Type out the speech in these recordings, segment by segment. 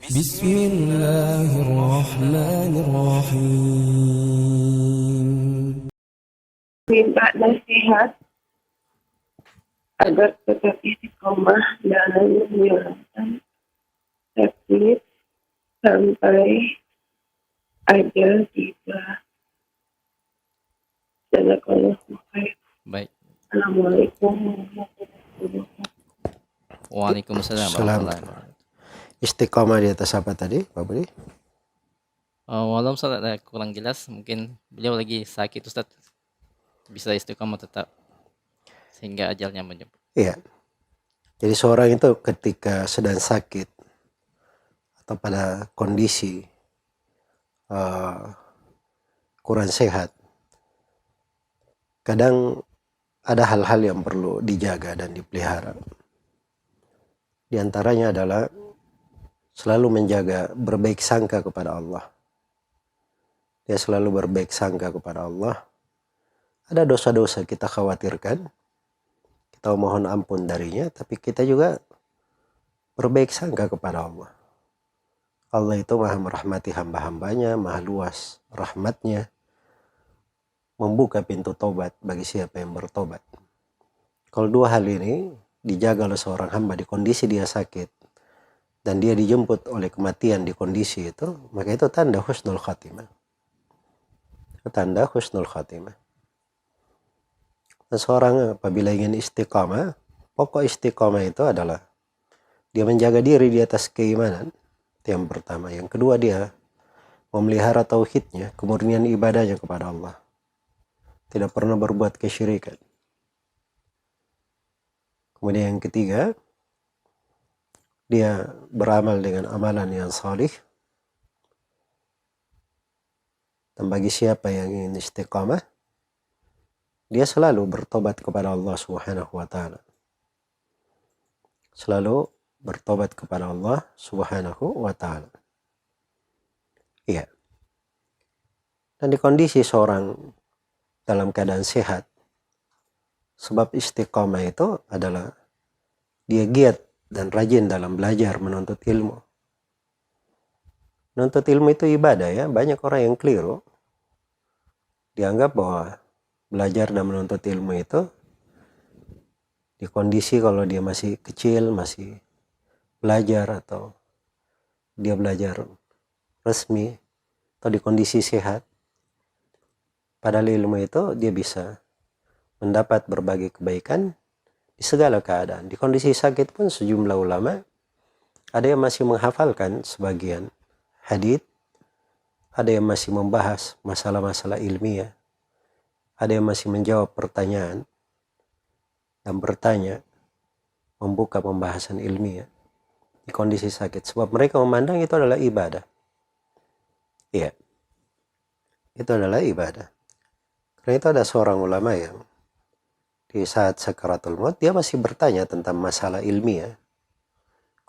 بسم الله الرحمن الرحيم. Minta nasihat agar tetap istiqomah dalam menjalankan takdir sampai ajal tiba. Jazakallahu khair. Baik. Assalamualaikum warahmatullahi wabarakatuh. Waalaikumsalam Salam. warahmatullahi wabarakatuh. Istiqomah di atas apa tadi, Pak Budi? Walau Ustaz kurang jelas, mungkin beliau lagi sakit Ustaz. Bisa istiqomah tetap sehingga ajalnya menjemput. Iya. Jadi seorang itu ketika sedang sakit atau pada kondisi kurang sehat, kadang ada hal-hal yang perlu dijaga dan dipelihara. Di antaranya adalah selalu menjaga berbaik sangka kepada Allah. Dia selalu berbaik sangka kepada Allah. Ada dosa-dosa kita khawatirkan, kita mohon ampun darinya, tapi kita juga berbaik sangka kepada Allah. Allah itu maha merahmati hamba-hambanya, maha luas rahmatnya, membuka pintu tobat bagi siapa yang bertobat. Kalau dua hal ini dijaga oleh seorang hamba di kondisi dia sakit, dan dia dijemput oleh kematian di kondisi itu, maka itu tanda husnul khatimah. Tanda husnul khatimah. Dan seorang apabila ingin istiqamah, pokok istiqamah itu adalah dia menjaga diri di atas keimanan. Itu yang pertama. Yang kedua, dia memelihara tauhidnya, kemurnian ibadahnya kepada Allah. Tidak pernah berbuat kesyirikan. Kemudian yang ketiga, dia beramal dengan amalan yang salih. Dan bagi siapa yang ingin istiqamah, dia selalu bertobat kepada Allah Subhanahu wa ta'ala. Selalu bertobat kepada Allah Subhanahu wa ta'ala. Iya. Dan di kondisi seorang dalam keadaan sehat, sebab istiqamah itu adalah dia giat dan rajin dalam belajar menuntut ilmu. Menuntut ilmu itu ibadah ya. Banyak orang yang keliru. Dianggap bahwa belajar dan menuntut ilmu itu di kondisi kalau dia masih kecil, masih belajar, atau dia belajar resmi, atau di kondisi sehat. Padahal ilmu itu dia bisa mendapat berbagai kebaikan di segala keadaan. Di kondisi sakit pun sejumlah ulama ada yang masih menghafalkan sebagian hadits, ada yang masih membahas masalah-masalah ilmiah, ada yang masih menjawab pertanyaan dan bertanya, membuka pembahasan ilmiah di kondisi sakit. Sebab mereka memandang itu adalah ibadah. Iya, itu adalah ibadah. Karena itu ada seorang ulama yang di saat sakaratul maut dia masih bertanya tentang masalah ilmiah.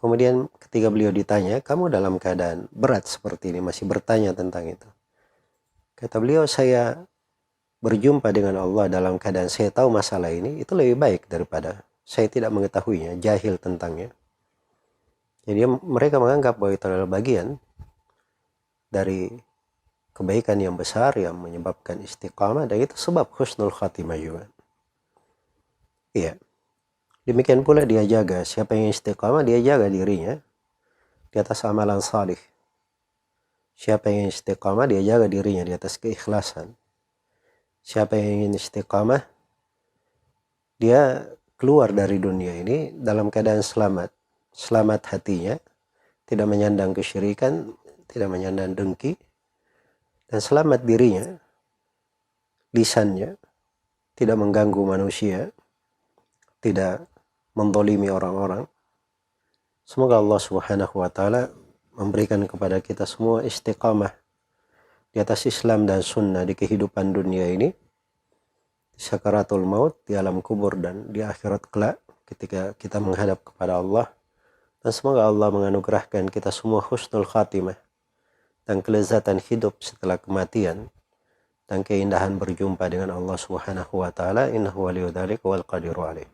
Kemudian ketika beliau ditanya, kamu dalam keadaan berat seperti ini masih bertanya tentang itu. Kata beliau, saya berjumpa dengan Allah dalam keadaan saya tahu masalah ini, itu lebih baik daripada saya tidak mengetahuinya, jahil tentangnya. Jadi mereka menganggap bahwa itu adalah bagian dari kebaikan yang besar yang menyebabkan istiqamah, dan itu sebab husnul khatimah juga. Iya. Demikian pula dia jaga, siapa yang istiqamah dia jaga dirinya di atas amalan salih. Siapa yang istiqamah dia jaga dirinya di atas keikhlasan. Siapa yang ingin istiqamah dia keluar dari dunia ini dalam keadaan selamat. Selamat hatinya, tidak menyandang kesyirikan, tidak menyandang dengki, dan selamat dirinya, lisannya, tidak mengganggu manusia, tidak mendolimi orang-orang. Semoga Allah Subhanahu wa ta'ala memberikan kepada kita semua istiqamah di atas Islam dan sunnah di kehidupan dunia ini, di sakaratul maut, di alam kubur, dan di akhirat kelak ketika kita menghadap kepada Allah. Dan semoga Allah menganugerahkan kita semua husnul khatimah dan kelezatan hidup setelah kematian dan keindahan berjumpa dengan Allah Subhanahu wa ta'ala. Innahu waliyudzalika wal qadiru alaih.